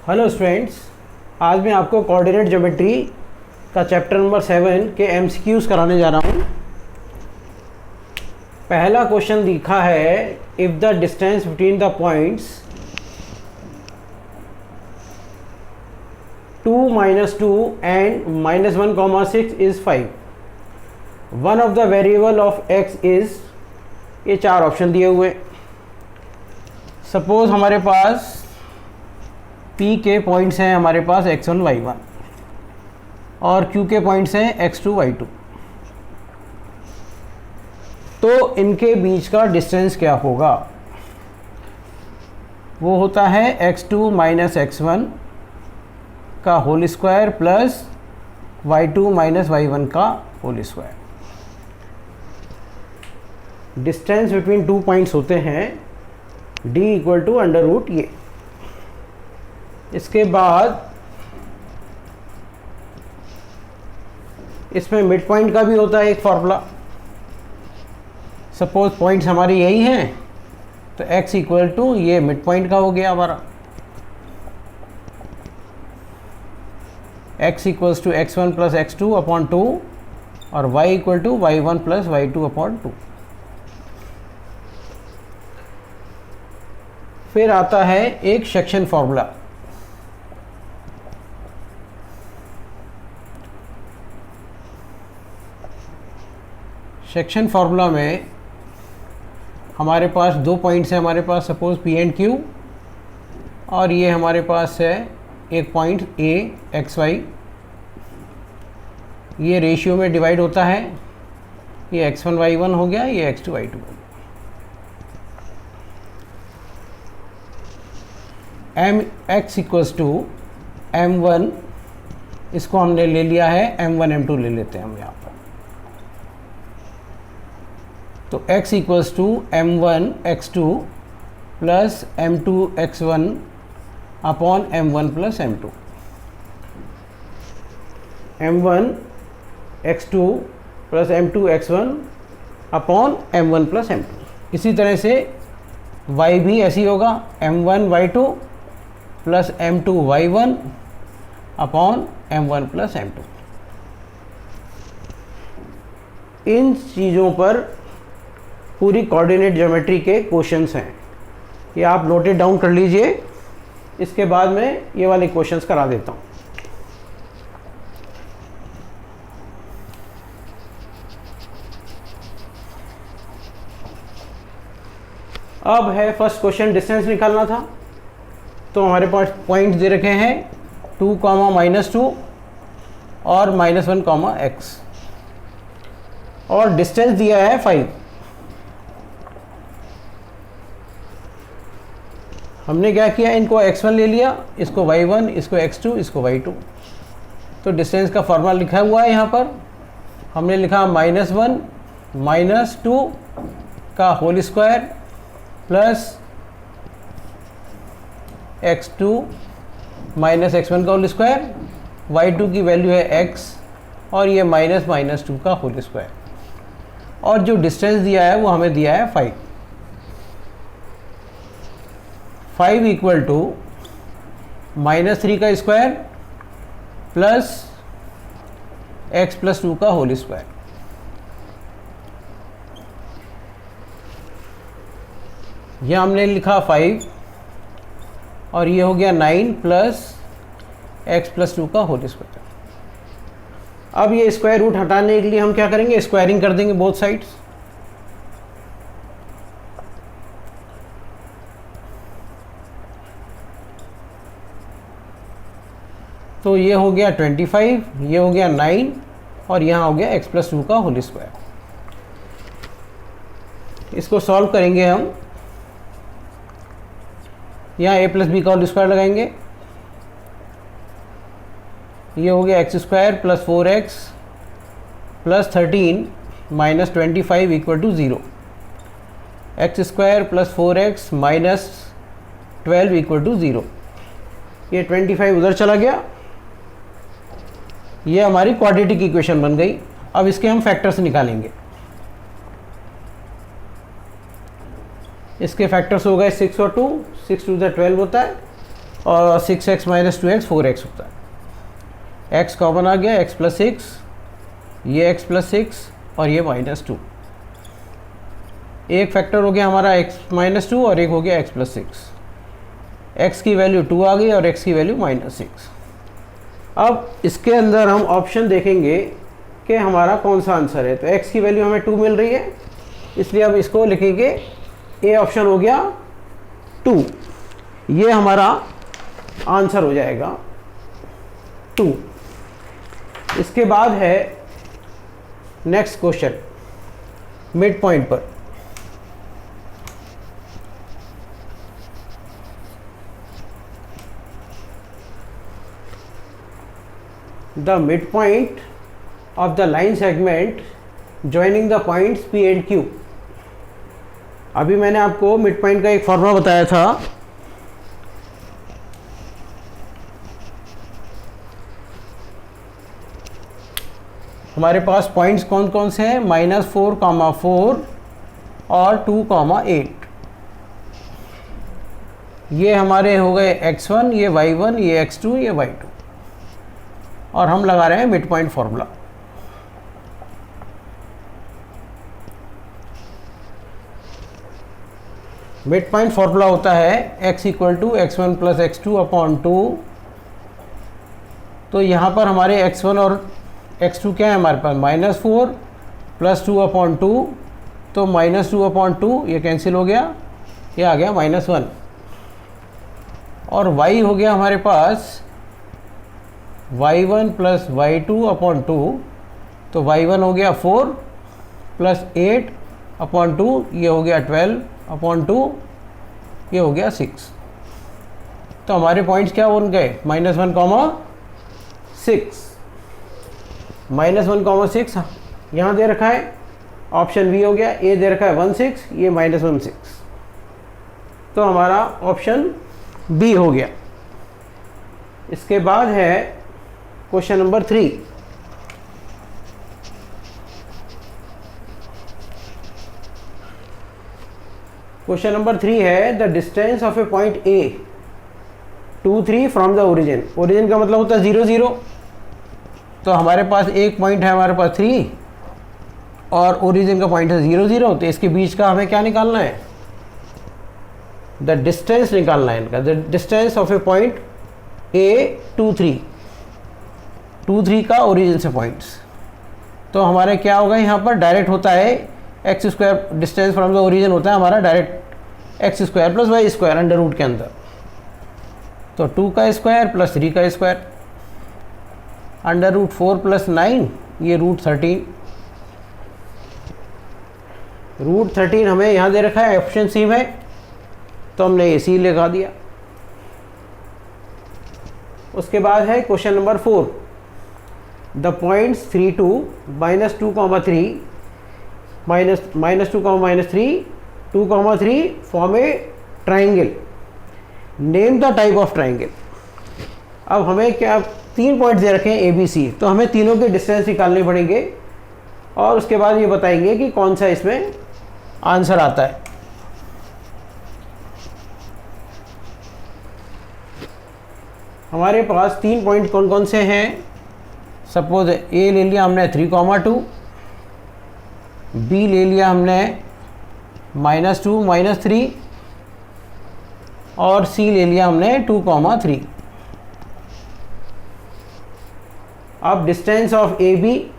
Hello students, आज मैं आपको कोऑर्डिनेट ज्योमेट्री का चैप्टर नंबर 7 के एमसीक्यूज़ कराने जा रहा हूँ। पहला क्वेश्चन लिखा है, if the distance between the points 2, -2 and -1, 6 is 5, one of the variable of x is, ये चार ऑप्शन दिए हुए। सपोज हमारे पास P के पॉइंट्स हैं, हमारे पास x1 y1 और Q के पॉइंट्स हैं x2 y2। तो इनके बीच का डिस्टेंस क्या होगा? वो होता है x2 - x1 का whole square plus y2 - y1 का whole square. Distance between two points होते हैं d = अंडर रूट ये। इसके बाद इसमें मिड पॉइंट का भी होता है एक फॉर्मूला। सपोज पॉइंट्स हमारे यही हैं, तो x = ये मिड पॉइंट का हो गया हमारा। x = x1 + x2/2 और y = y1 + y2/2। फिर आता है एक सेक्शन फॉर्मूला। सेक्शन फार्मूला में हमारे पास दो पॉइंट्स हैं, हमारे पास सपोज P एंड Q, और ये हमारे पास है एक पॉइंट A XY। ये रेशियो में डिवाइड होता है, ये x1 y1 हो गया, ये x2 y2 हो गया। x = m1, इसको हमने ले लिया है, m1 m2 ले लेते हैं हम यहाँ पर। तो x = m1 x2 + m2 x1 upon m1 + m2। m1 x2 + m2 x1 upon m1 + m2। इसी तरह से y भी ऐसी होगा, m1 y2 + m2 y1 upon m1 + m2। इन चीज़ों पर पूरी कोऑर्डिनेट ज्योमेट्री के क्वेश्चंस हैं, ये आप नोटेड डाउन कर लीजिए। इसके बाद में ये वाले क्वेश्चंस करा देता हूँ। अब है फर्स्ट क्वेश्चन, डिस्टेंस निकालना था। तो हमारे पास पॉइंट्स दे रखे हैं 2, -2 और -1, x, और डिस्टेंस दिया है 5। हमने क्या किया, इनको x1 ले लिया, इसको y1, इसको x2, इसको y2। तो डिस्टेंस का फॉर्मूला लिखा हुआ है यहाँ पर। हमने लिखा -1 - 2 का whole square plus x2 - x1 का होल स्क्वायर, y2 की वैल्यू है x, और ये -2 का होल स्क्वायर, और जो डिस्टेंस दिया है वो हमें दिया है 5। 5 = -3 का स्क्वायर प्लस x + 2 का होल स्क्वायर। यह हमने लिखा 5, और ये हो गया 9 प्लस x + 2 का होल स्क्वायर। अब ये स्क्वायर रूट हटाने के लिए हम क्या करेंगे, स्क्वायरिंग कर देंगे बोथ साइड्स। तो ये हो गया 25, ये हो गया 9, और यहाँ हो गया x + 2 का होल स्क्वायर। इसको सॉल्व करेंगे हम। यहाँ a + b का होल स्क्वायर लगाएंगे। ये हो गया x² + 4x + 13 - 25 = 0। x² + 4x - 12 = 0। ये 25 उधर चला गया। ये हमारी क्वाड्रेटिक इक्वेशन बन गई। अब इसके हम फैक्टर्स निकालेंगे। इसके फैक्टर्स हो गए 6 और 2, 6 × 2 = 12 होता है, और 6x माइनस 2x 4x होता है। x कॉमन आ गया, x प्लस 6, ये x प्लस 6 और ये माइनस 2। एक फैक्टर हो गया हमारा x माइनस 2 और एक हो गया x प्लस 6। x की वैल्यू 2 आ गई और x की वैल्यू माइनस 6। अब इसके अंदर हम ऑप्शन देखेंगे कि हमारा कौन सा आंसर है। तो x की वैल्यू हमें 2 मिल रही है, इसलिए अब इसको लिखेंगे ए ऑप्शन हो गया 2। ये हमारा आंसर हो जाएगा 2। इसके बाद है नेक्स्ट क्वेश्चन मिड पॉइंट पर। The midpoint of the line segment joining the points P and Q। अभी मैंने आपको मिड पॉइंट का एक फॉर्मूला बताया था। हमारे पास पॉइंट्स कौन कौन से हैं, -4, 4 और 2, 8। ये हमारे हो गए x1, ये y1, ये x2, ये y2, और हम लगा रहे हैं mid point formula. Mid point formula होता है x equal to x1 plus x2 upon 2। तो यहाँ पर हमारे x1 और x2 क्या है हमारे पास, -4 प्लस 2 अपॉन 2। तो -2 अपॉन 2 ये कैंसिल हो गया, ये आ गया -1। और y हो गया हमारे पास y1 प्लस y2 अपॉन 2। तो y1 हो गया 4 प्लस 8 अपॉन 2, ये हो गया 12 अपॉन 2, ये हो गया 6। तो हमारे पॉइंट्स क्या बन गए, -1, -6। -1, 6 यहाँ दे रखा है, ऑप्शन बी हो गया। ए दे रखा है 1, 6, ये -1, 6। तो हमारा ऑप्शन बी हो गया। इसके बाद है क्वेश्चन नंबर 3। क्वेश्चन नंबर 3 है the distance of a point A 2, 3 from the origin. Origin का मतलब होता है 0, 0। तो हमारे पास एक पॉइंट है हमारे पास 3 और ओरिजिन का पॉइंट है 0, 0। तो इसके बीच का हमें क्या निकालना है, द डिस्टेंस निकालना है इनका। The distance of a point A 2, 3, 2, 3 का ओरिजिन से पॉइंट्स। तो हमारे क्या होगा, यहाँ पर डायरेक्ट होता है X square, distance from the origin होता है हमारा direct X square plus Y square under root के अंदर। तो 2 का स्क्वायर प्लस 3 का स्क्वायर अंडर रूट 4 प्लस 9, ये रूट 13। रूट 13 हमें यहाँ दे रखा है ऑप्शन सी में, तो हमने ये सी लगा दिया। उसके बाद है question number 4। The points 3, 2, -2, 3, -2, -3, 2, 3 form A triangle. Name the type of triangle. अब हमें क्या 3 पॉइंट्स दे रखे हैं ए बी सी, तो हमें तीनों के डिस्टेंस निकालने पड़ेंगे और उसके बाद ये बताएंगे कि कौन सा इसमें आंसर आता है। हमारे पास 3 पॉइंट कौन कौन से हैं, सपोज ए ले लिया हमने 3, 2, बी ले लिया हमने -2, -3 और सी ले लिया हमने 2, 3। अब डिस्टेंस ऑफ ए बी,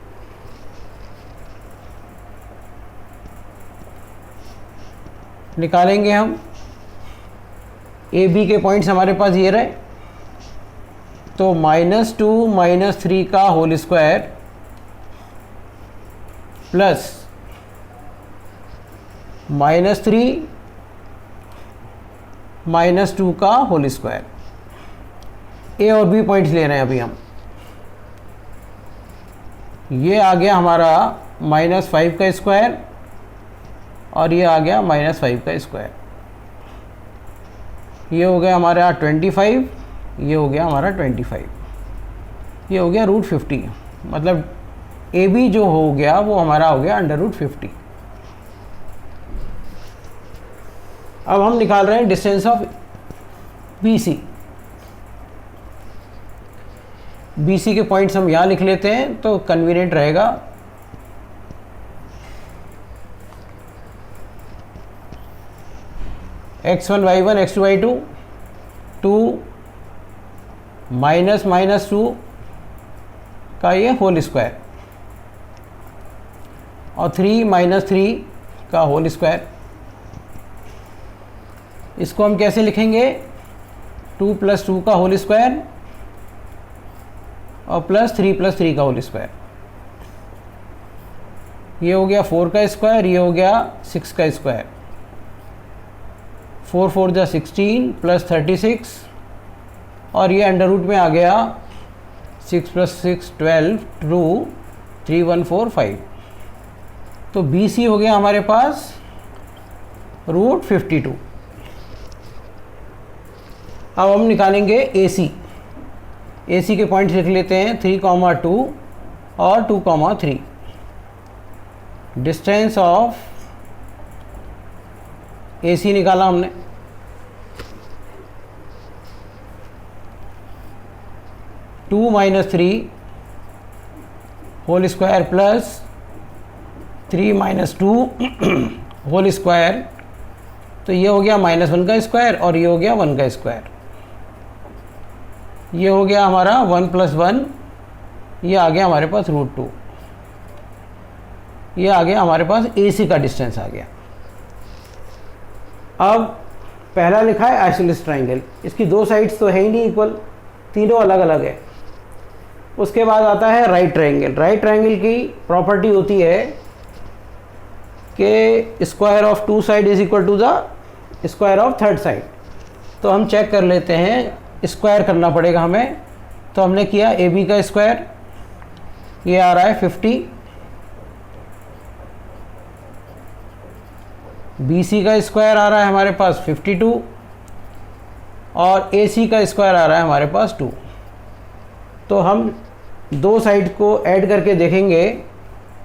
निकालेंगे हम। ए बी के पॉइंट्स हमारे पास ये रहे, तो -2, -3 का होल स्क्वायर प्लस -3, -2 का होल स्क्वायर। ए और बी पॉइंट्स ले रहे हैं अभी हम। ये आ गया हमारा -5 का स्क्वायर और ये आ गया -5 का स्क्वायर। ये हो गया हमारा 25, ये हो गया हमारा 25, ये हो गया √50। मतलब ए बी जो हो गया वो हमारा हो गया √50। अब हम निकाल रहे हैं distance of B C. B C के पॉइंट्स हम यहाँ लिख लेते हैं तो कन्वीनियंट रहेगा। x1 y1 x2 y2 2 minus 2 का ये होल स्क्वायर और 3 माइनस 3 का होल स्क्वायर। इसको हम कैसे लिखेंगे? 2 प्लस 2 का होल स्क्वायर और प्लस 3 का होल स्क्वायर। ये हो गया 4 का स्क्वायर, ये हो गया 6 का स्क्वायर। 4 4 जा 16 प्लस 36 और ये अंडर रूट में आ गया 6 प्लस 6 12 2 3 1 4 5। तो बी सी हो गया हमारे पास रूट 52। अब हम निकालेंगे ए सी। ए सी के पॉइंट्स लिख लेते हैं 3, 2 और 2, 3। डिस्टेंस ऑफ ए सी निकाला हमने। Two minus 3 whole square plus 3 minus 2 whole square. तो ये हो गया -1 का स्क्वायर और ये हो गया 1 का स्क्वायर। ये हो गया हमारा 1 प्लस 1, ये आ गया हमारे पास √2। ये आ गया हमारे पास ए सी का डिस्टेंस आ गया। अब पहला लिखा है आइसोसेलेस ट्राइंगल, इसकी दो साइड्स तो है ही नहीं इक्वल, तीनों अलग अलग है। उसके बाद आता है राइट ट्राइंगल। राइट ट्राइंगल की प्रॉपर्टी होती है कि square of 2 side is equal to the square of third side. तो हम चेक कर लेते हैं, स्क्वायर करना पड़ेगा हमें। तो हमने किया ए बी का स्क्वायर, ये आ रहा है 50। बी सी का स्क्वायर आ रहा है हमारे पास 52 और ए सी का स्क्वायर आ रहा है हमारे पास 2। तो हम दो साइड को ऐड करके देखेंगे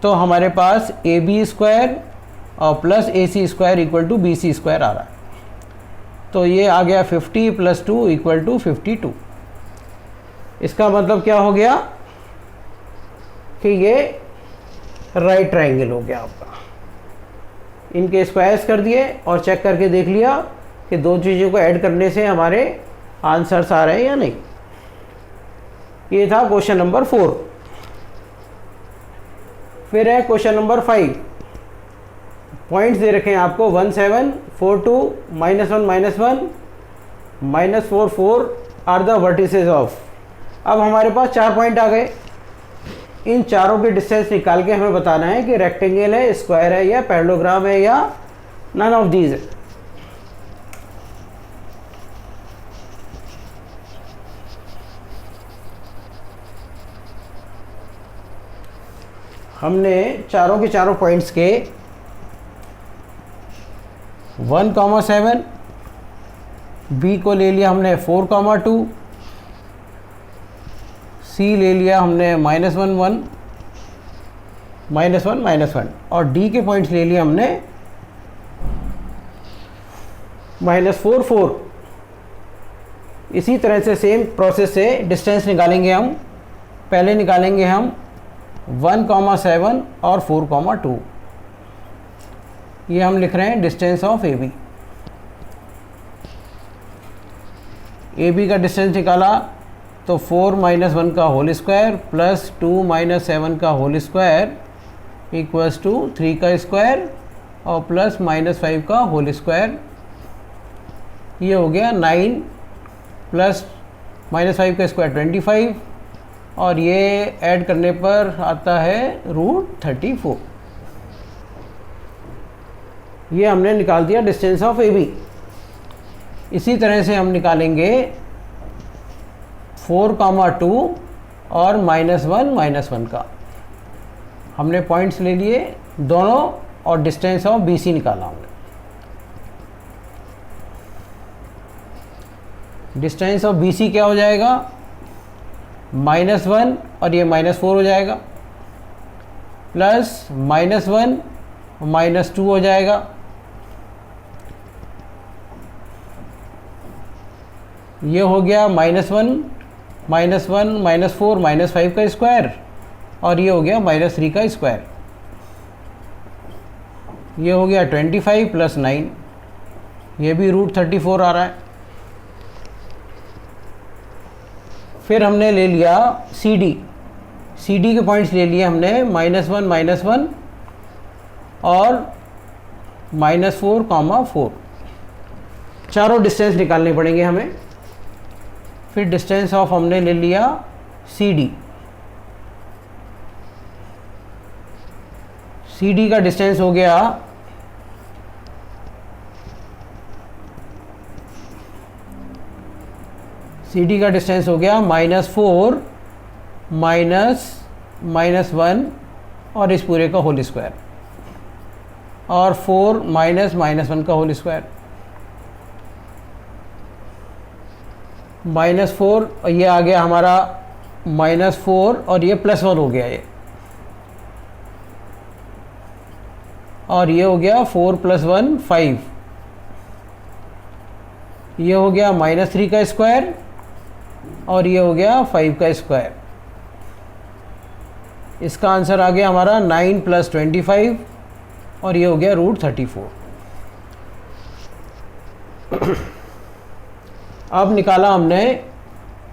तो हमारे पास ए बी स्क्वायर और plus A C square equal to B C square आ रहा है। तो ये आ गया 50 प्लस 2 इक्वल टू 52। इसका मतलब क्या हो गया कि ये राइट ट्राइंगल हो गया आपका। इनके स्क्वायर्स कर दिए और चेक करके देख लिया कि दो चीज़ों को ऐड करने से हमारे आंसर्स आ रहे हैं या नहीं। ये था क्वेश्चन नंबर 4। फिर है क्वेश्चन नंबर 5। पॉइंट्स दे रखे हैं आपको 1 7 4 2 -1 -1 -4 4 आर द वर्टिसेस ऑफ। अब हमारे पास 4 पॉइंट आ गए। इन चारों के डिस्टेंस निकाल के हमें बताना है कि रेक्टेंगल है, स्क्वायर है या पैरेललोग्राम है या नन ऑफ दीज है। हमने चारों के चारों पॉइंट्स के 1, 7, बी को ले लिया हमने 4, 2, सी ले लिया हमने -1 1 -1 और डी के पॉइंट्स ले लिया हमने -4 4। इसी तरह से सेम प्रोसेस से डिस्टेंस निकालेंगे हम। पहले निकालेंगे हम 1, 7 और 4, 2। ये हम लिख रहे हैं distance of A B. A B का डिस्टेंस निकाला तो 4 - 1 का होल स्क्वायर प्लस 2 - 7 का होल स्क्वायर इक्वल्स टू 3 का स्क्वायर और प्लस -5 का होल स्क्वायर। ये हो गया 9 प्लस -5 का स्क्वायर 25 और ये ऐड करने पर आता है √34। ये हमने निकाल दिया डिस्टेंस ऑफ ए बी। इसी तरह से हम निकालेंगे 4, 2 और -1 का। हमने पॉइंट्स ले लिए दोनों और डिस्टेंस ऑफ बी सी निकाला हमने। डिस्टेंस ऑफ बी सी क्या हो जाएगा? -1 और ये -4 हो जाएगा प्लस -1 -2 हो जाएगा। ये हो गया -1 -1 -4 -5 का स्क्वायर, और ये हो गया -3 का स्क्वायर। ये हो गया 25 + 9, ये भी √34 आ रहा है। फिर हमने ले लिया सी डी के पॉइंट्स ले लिए हमने -1 -1 और -4 4। चारों डिस्टेंस निकालने पड़ेंगे हमें। फिर डिस्टेंस ऑफ हमने ले लिया सी डी का डिस्टेंस हो गया -4 -1 और इस पूरे का होल स्क्वायर, और 4 -1 का होल स्क्वायर, -4, ये आ गया हमारा -4 और ये +1 हो गया ये, और ये हो गया 4 + 1 5, ये हो गया -3 का स्क्वायर, और ये हो गया 5 का स्क्वायर। इसका आंसर आ गया हमारा 9 + 25, और ये हो गया √34। अब निकाला हमने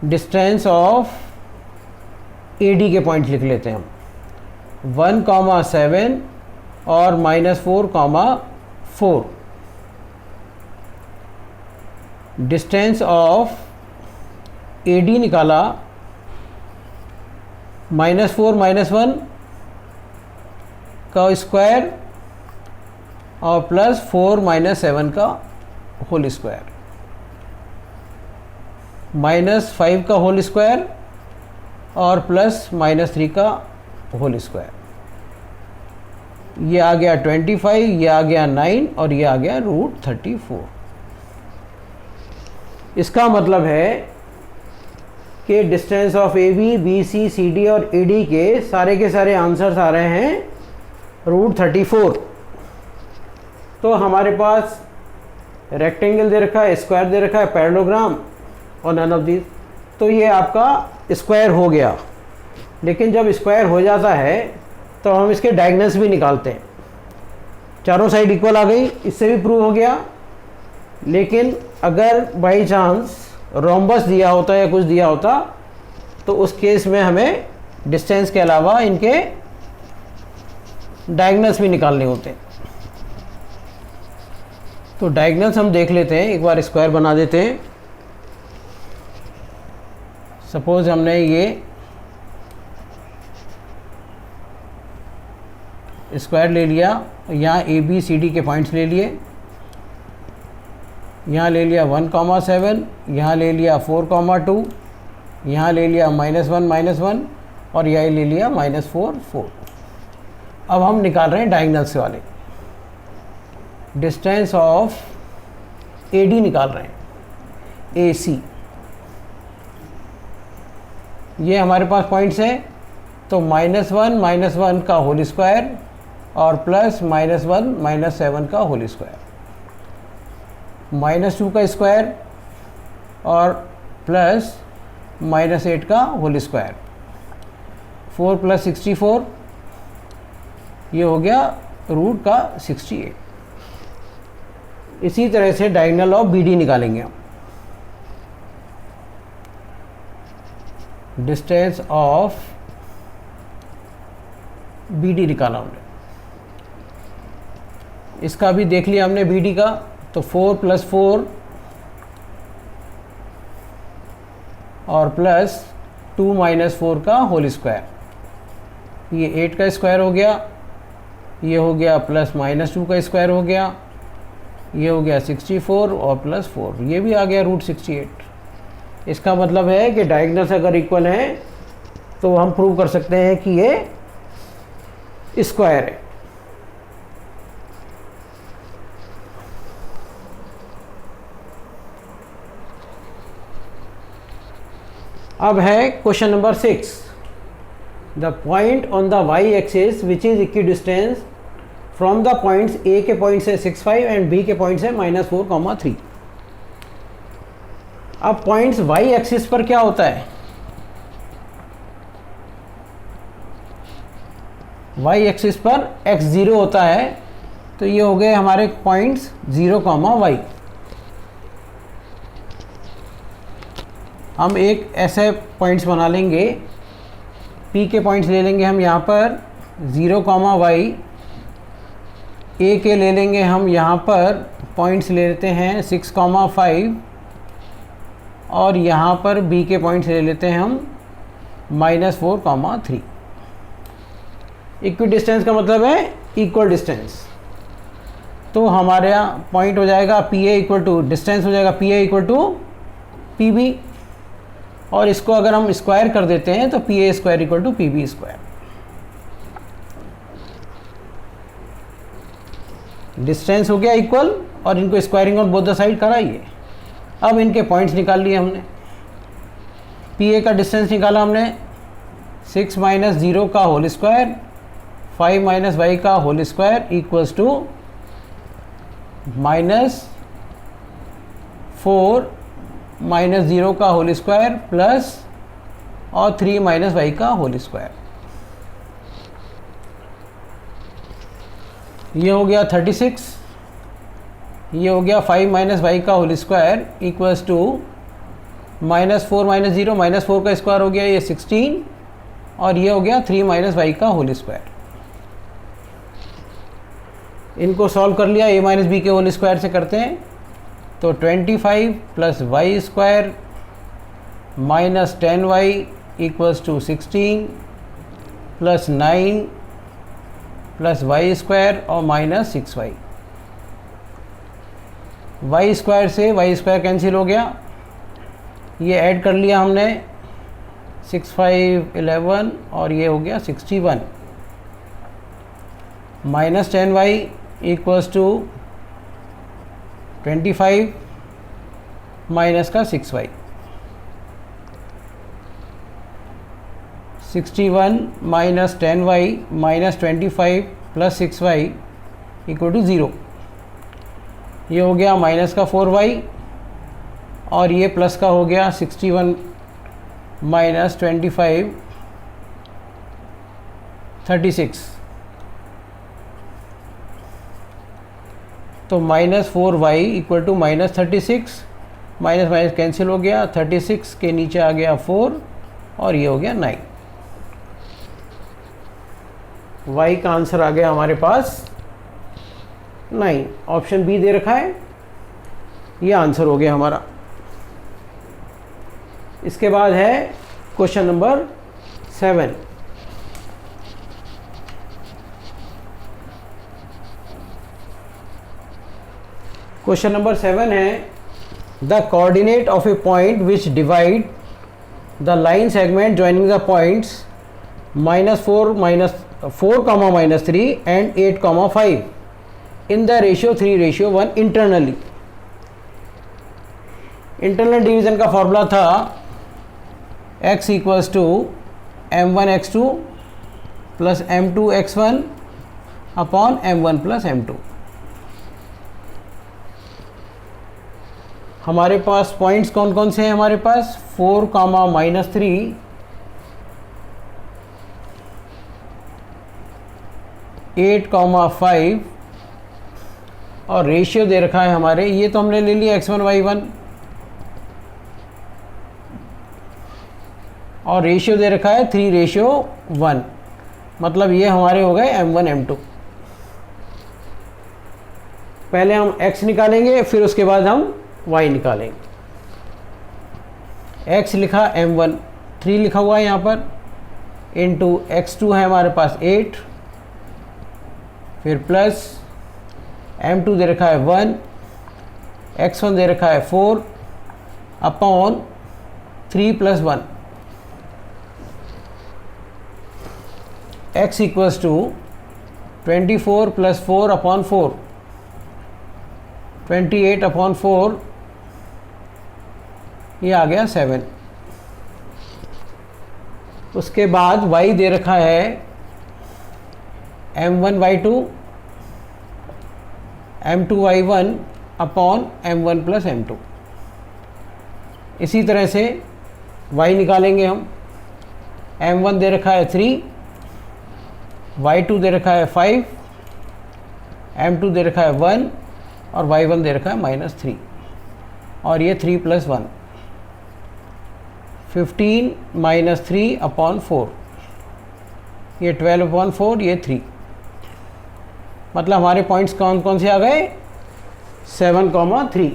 डिस्टेंस ऑफ AD के पॉइंट लिख लेते हैं हम, 1, 7 और -4, 4। डिस्टेंस ऑफ AD निकाला, -4 -1 का स्क्वायर और +4 -7 का होल स्क्वायर, -5 का होल स्क्वायर और +-3 का होल स्क्वायर। ये आ गया 25, ये आ गया 9 और ये आ गया √34। इसका मतलब है कि distance of AB, BC, CD और AD के सारे आंसर्स आ रहे हैं √34। तो हमारे पास रेक्टेंगल दे रखा है, स्क्वायर दे रखा है, पैरेललोग्राम और नन ऑफ दीज। तो ये आपका स्क्वायर हो गया। लेकिन जब स्क्वायर हो जाता है तो हम इसके डायगोनल्स भी निकालते हैं। चारों साइड इक्वल आ गई, इससे भी प्रूव हो गया। लेकिन अगर बाई चांस रोम्बस दिया होता या कुछ दिया होता तो उस केस में हमें डिस्टेंस के अलावा इनके डायगोनल्स भी निकालने होते हैं। तो डायगोनल्स हम देख लेते हैं, एक बार स्क्वायर बना देते हैं। सपोज हमने ये स्क्वायर ले लिया, यहाँ ABCD के पॉइंट्स ले लिए, यहाँ ले लिया 1, 7, यहाँ ले लिया 4, 2, यहाँ ले लिया -1 -1 और यहाँ ले लिया -4 4। अब हम निकाल रहे हैं डायगोनल्स वाले। डिस्टेंस ऑफ AD निकाल रहे हैं, AC। ये हमारे पास पॉइंट्स हैं, तो -1 -1 का होल स्क्वायर और +-1 -7 का होल स्क्वायर, -2 का स्क्वायर और +-8 का होल स्क्वायर, 4 + 64, ये हो गया √68। इसी तरह से डायगोनल ऑफ BD निकालेंगे हम। डिस्टेंस ऑफ BD निकाला हमने, इसका भी देख लिया हमने BD का। तो 4 + 4 और +2 - 4 का होल स्क्वायर, ये 8 का स्क्वायर हो गया, ये हो गया +-2 का स्क्वायर हो गया, ये हो गया 64 और +4, ये भी आ गया √68। इसका मतलब है कि डायगोनल्स अगर इक्वल हैं तो हम प्रूव कर सकते हैं कि ये स्क्वायर है। अब है question number 6। The point on the y axis which is equidistance from the points A के पॉइंट से 65 एंड B के पॉइंट से -4, 3। अब पॉइंट्स y एक्सिस पर क्या होता है, वाई एक्सिस पर x 0 होता है, तो ये हो गए हमारे पॉइंट्स 0, y। हम एक ऐसे पॉइंट्स बना लेंगे, P के पॉइंट्स ले लेंगे हम यहाँ पर 0, y। A के ले लेंगे हम यहाँ पर पॉइंट्स ले लेते हैं 6, 5 और यहाँ पर B के पॉइंट्स ले लेते हैं हम -4, 3। इक्वी डिस्टेंस का मतलब है इक्वल डिस्टेंस। तो हमारा पॉइंट हो जाएगा P A equal to, distance हो जाएगा P A equal to P B, और इसको अगर हम स्क्वायर कर देते हैं तो P A square equal to P B square. Distance हो गया इक्वल और इनको squaring on both the side कराइए। अब इनके पॉइंट्स निकाल लिए हमने। पी ए का डिस्टेंस निकाला हमने 6 - 0 का होल स्क्वायर, 5 - y का होल स्क्वायर इक्वल्स टू -4 - 0 का होल स्क्वायर प्लस और 3 - y का होल स्क्वायर। ये हो गया 36, ये हो गया 5 - y का होल स्क्वायर इक्वल्स टू -4 - 0, -4 का स्क्वायर हो गया ये 16, और ये हो गया 3 - y का होल स्क्वायर। इनको सॉल्व कर लिया, a - b के होल स्क्वायर से करते हैं, तो 25 + y square -10y equals to 16 + 9 + y square और -6y। y स्क्वायर से y स्क्वायर कैंसिल हो गया, ये ऐड कर लिया हमने 6, 5, 11 और ये हो गया 61 -10y इक्वल्स टू 25 माइनस का 6y, 61 - 10y - 25 + 6y equal to 0। ये हो गया माइनस का 4y और ये प्लस का हो गया 61 - 25 36। तो -4y equal to -36, minus minus cancel हो गया, 36 के नीचे आ गया 4 और ये हो गया 9। y का आंसर आ गया हमारे पास 9। ऑप्शन बी दे रखा है, ये आंसर हो गया हमारा। इसके बाद है क्वेश्चन नंबर 7। क्वेश्चन नंबर 7 है the coordinate of a point which divide the line segment joining the points -4, -3 and 8, 5 in the ratio 3:1 internally. Internal division का फॉर्मूला था x equals to m1x2 plus m2x1 upon m1 plus m2। हमारे पास points कौन कौन से हैं हमारे पास 4, -3, 8, 5 और ratio दे रखा है हमारे, ये तो हमने ले लिया x1, y1 और रेशियो दे रखा है 3:1, मतलब ये हमारे हो गए m1 m2। पहले हम x निकालेंगे फिर उसके बाद हम y निकालेंगे। x लिखा m1, 3 लिखा हुआ है यहाँ पर, इंटू x2 है हमारे पास 8, फिर प्लस m2 दे रखा है 1, x1 दे रखा है 4 upon 3 + 1। x equals to 24 + 4 upon 4, 28 upon 4, ये आ गया 7। उसके बाद y दे रखा है m1y2 m2y1 upon m1 plus m2। इसी तरह से y निकालेंगे हम, m1 दे रखा है 3, y2 दे रखा है 5, m2 दे रखा है 1 और y1 दे रखा है -3 और ये 3 + 1 15 - 3 अपॉन 4, ये 12/4, ये 3। मतलब हमारे पॉइंट्स कौन कौन से आ गए? 7,3।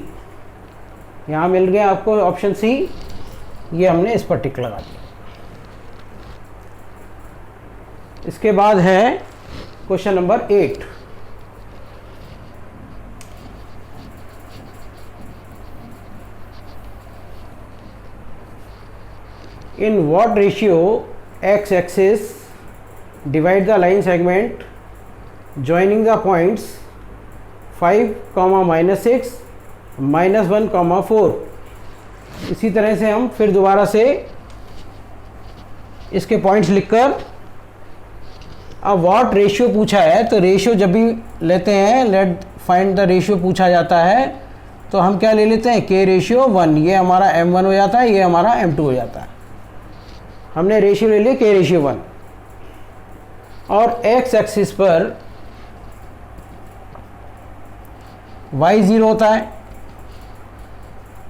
यहाँ मिल गया आपको ऑप्शन सी, ये हमने इस पर टिक लगा दिया। इसके बाद है question number 8। In what ratio x-axis divide the line segment joining the points 5, -6, -1, 4। इसी तरह से हम फिर दोबारा से इसके पॉइंट्स लिखकर, अब व्हाट रेशियो पूछा है तो रेशियो जब भी लेते हैं, लेट फाइंड द रेशियो पूछा जाता है तो हम क्या ले लेते हैं? k ratio 1। ये हमारा m1 हो जाता है, ये हमारा m2 हो जाता है। हमने रेशियो ले लिया k रेशियो 1 और x एक्सिस पर y 0 होता है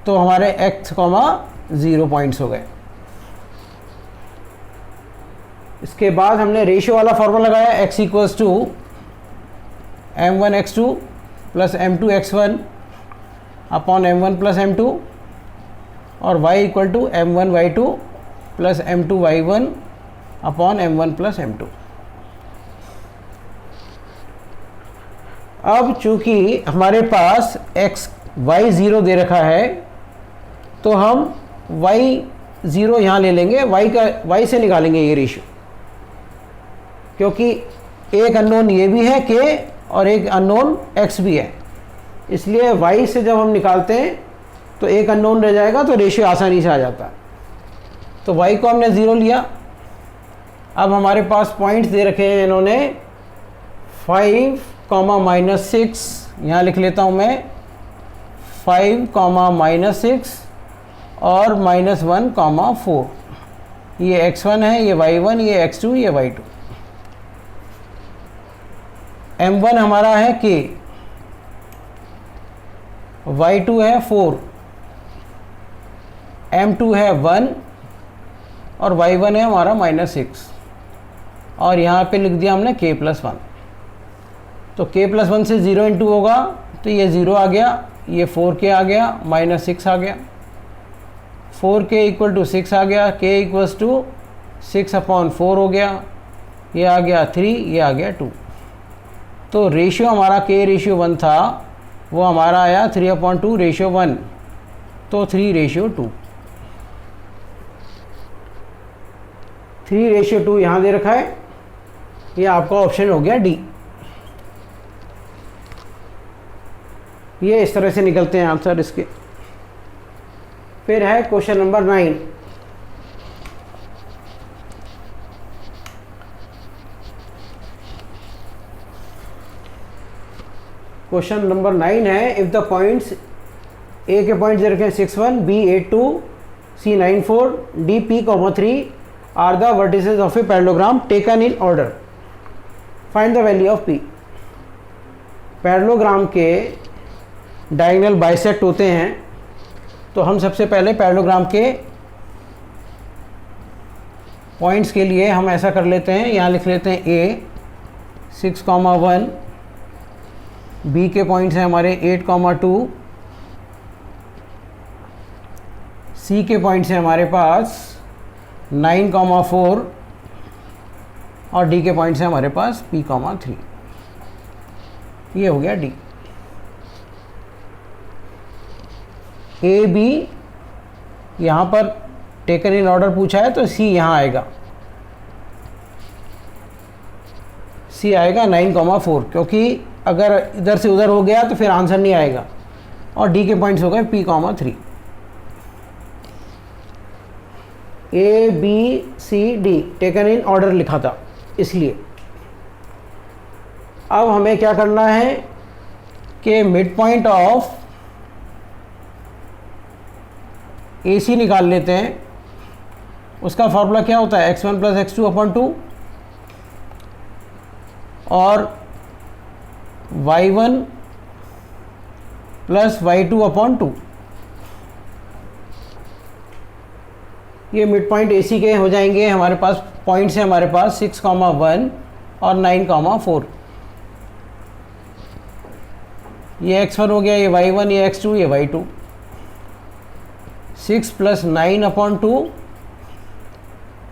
तो हमारे x, 0 पॉइंट्स हो गए। इसके बाद हमने रेशियो वाला फॉर्मूला लगाया, x = m1x2 + m2x1 upon m1 + m2 और y = m1y2 + m2y1 upon m1 + m2। अब चूंकि हमारे पास y 0 दे रखा है तो हम y 0 यहाँ ले लेंगे, y से निकालेंगे ये रेशियो, क्योंकि एक अननोन ये भी है k और एक अननोन x भी है। इसलिए y से जब हम निकालते हैं तो एक अननोन रह जाएगा तो रेशियो आसानी से आ जाता है। तो y को हमने 0 लिया। अब हमारे पास पॉइंट्स दे रखे हैं इन्होंने 5, -6, यहाँ लिख लेता हूँ मैं 5, -6 और -1, 4। ये x1 है, ये y1, ये x2, ये y2। m1 हमारा है k, y2 है 4, m2 है 1 और y1 है हमारा -6 और यहाँ पे लिख दिया हमने k + 1। तो k + 1 से 0 × होगा तो ये 0 आ गया, ये 4k आ गया, -6 आ गया, 4k = 6 आ गया, k = 6/4 हो गया, ये आ गया 3, ये आ गया 2। तो रेशियो हमारा k रेशियो 1 था, वो हमारा आया 3/2 रेशियो 1, तो 3 रेशियो 2। 3 रेशियो 2 यहाँ दे रखा है, ये आपका ऑप्शन हो गया डी। ये इस तरह से निकलते हैं आंसर इसके। फिर है क्वेश्चन नंबर 9। क्वेश्चन नंबर 9 है, इफ द पॉइंट्स ए के पॉइंट्स दे रखे हैं 6, 1, B 8, 2, C 9, 4, D P, 3 are the vertices of a parallelogram taken in order, find the value of P। Parallelogram के डायगोनल बाइसेक्ट होते हैं तो हम सबसे पहले पैरेललोग्राम के पॉइंट्स के लिए हम ऐसा कर लेते हैं, यहाँ लिख लेते हैं A 6, 1, B के पॉइंट्स हैं हमारे 8, 2, C के पॉइंट्स हैं हमारे पास 9, 4 और D के पॉइंट्स हैं हमारे पास P, 3। ये हो गया D। A B यहाँ पर टेकन इन ऑर्डर पूछा है तो C यहाँ आएगा, C आएगा 9, 4, क्योंकि अगर इधर से उधर हो गया तो फिर आंसर नहीं आएगा। और D के पॉइंट्स हो गए P, 3। A B C D taken in order लिखा था इसलिए। अब हमें क्या करना है कि मिड पॉइंट ऑफ AC निकाल लेते हैं। उसका फॉर्मूला क्या होता है? x1 + x2/2 और y1 प्लस y2 अपॉन 2। ये मिड पॉइंट AC के हो जाएंगे। हमारे पास पॉइंट्स हैं, हमारे पास 6,1 और 9,4। ये x1 हो गया, ये y1, ये x2, ये y2। 6 प्लस 9 अपॉन 2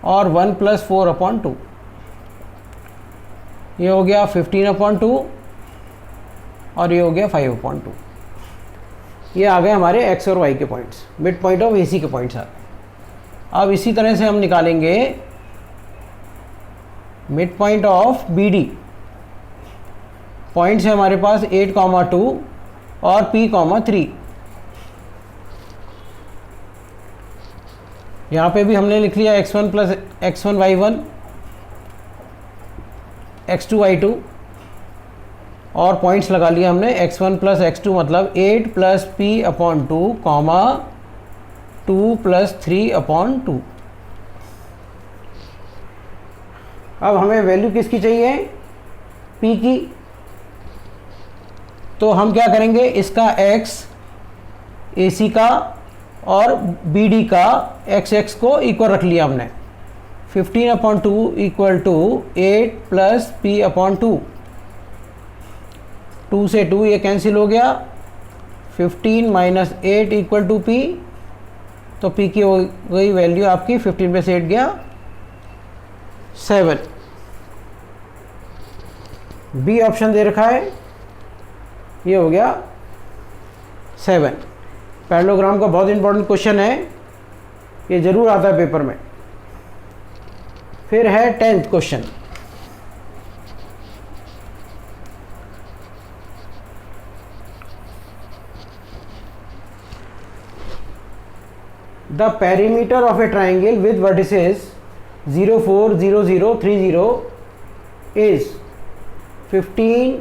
और 1 प्लस 4 अपॉन 2। ये हो गया 15 अपॉन 2 और ये हो गया 5 अपॉन 2। ये आ गए हमारे x और y के points, mid point of AC के पॉइंट्स आ गए। अब इसी तरह से हम निकालेंगे mid point of BD। Points है हमारे पास 8,2 और P,3। यहाँ पे भी हमने लिख लिया x1 plus x1 y1, x2 y2 और पॉइंट्स लगा लिया हमने x1 प्लस x2 मतलब 8 plus P upon 2 comma 2 plus 3 upon 2। अब हमें वैल्यू किसकी चाहिए? P की। तो हम क्या करेंगे, इसका x AC का और BD का x को इक्वल रख लिया हमने। 15 upon 2 equal to 8 plus P upon 2। 2 से 2 ये कैंसिल हो गया। 15 माइनस 8 इक्वल टू P। तो P की हो गई वैल्यू आपकी 15 में से 8 गया 7। B ऑप्शन दे रखा है, ये हो गया 7। पैरेललोग्राम का बहुत इंपॉर्टेंट क्वेश्चन है, ये जरूर आता है पेपर में। फिर है 10th question. The perimeter of A triangle with vertices 0, 4, 0, 0, 3, 0 is 15,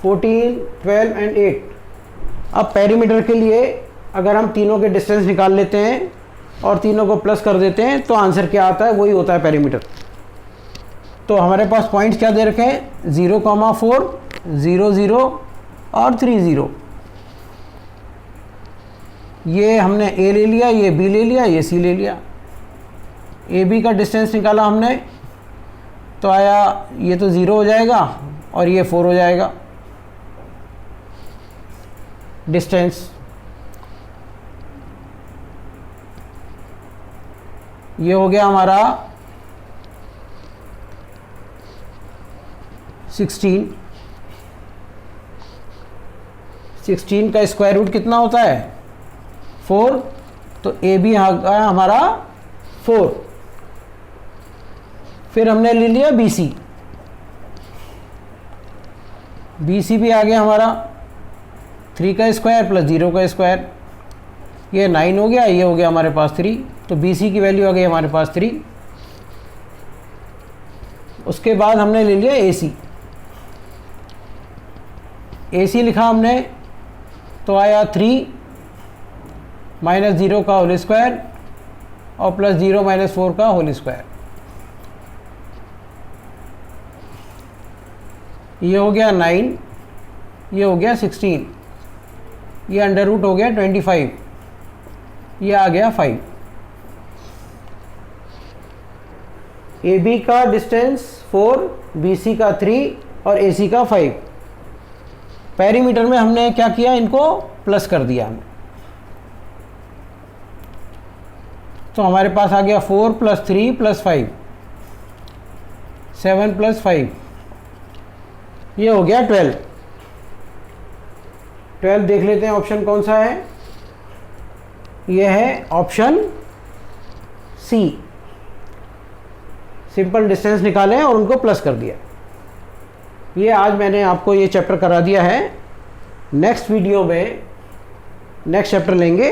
14, 12 and 8। अब पेरीमीटर के लिए अगर हम तीनों के डिस्टेंस निकाल लेते हैं और तीनों को प्लस कर देते हैं तो आंसर क्या आता है, वही होता है पेरीमीटर। तो हमारे पास पॉइंट्स क्या दे रखे हैं, 0,4, 0, 0 और 3, 0। ये हमने A ले लिया, ये B ले लिया, ये C ले लिया। AB का डिस्टेंस निकाला हमने तो आया, ये तो 0 हो जाएगा और ये 4 हो जाएगा डिस्टेंस। ये हो गया हमारा 16। 16 का स्क्वायर रूट कितना होता है, 4। तो AB आ गया हमारा 4। फिर हमने ले लिया BC। BC भी आ गया हमारा 3 का स्क्वायर प्लस 0 का स्क्वायर। ये 9 हो गया, ये हो गया हमारे पास 3। तो BC की वैल्यू आ गई हमारे पास 3। उसके बाद हमने ले लिया AC। AC लिखा हमने तो आया 3 माइनस 0 का होल स्क्वायर और प्लस 0 माइनस 4 का होल स्क्वायर। ये हो गया 9, ये हो गया 16, ये अंडर रूट हो गया 25, ये आ गया 5। AB का डिस्टेंस 4, BC का 3 और AC का 5। पेरीमीटर में हमने क्या किया, इनको प्लस कर दिया हमने। तो हमारे पास आ गया 4 प्लस 3 प्लस 5, 7 प्लस 5, ये हो गया 12। 12 देख लेते हैं ऑप्शन कौन सा है, ये है ऑप्शन C। सिंपल डिस्टेंस निकाले और उनको प्लस कर दिया। ये आज मैंने आपको ये चैप्टर करा दिया है। नेक्स्ट वीडियो में नेक्स्ट चैप्टर लेंगे।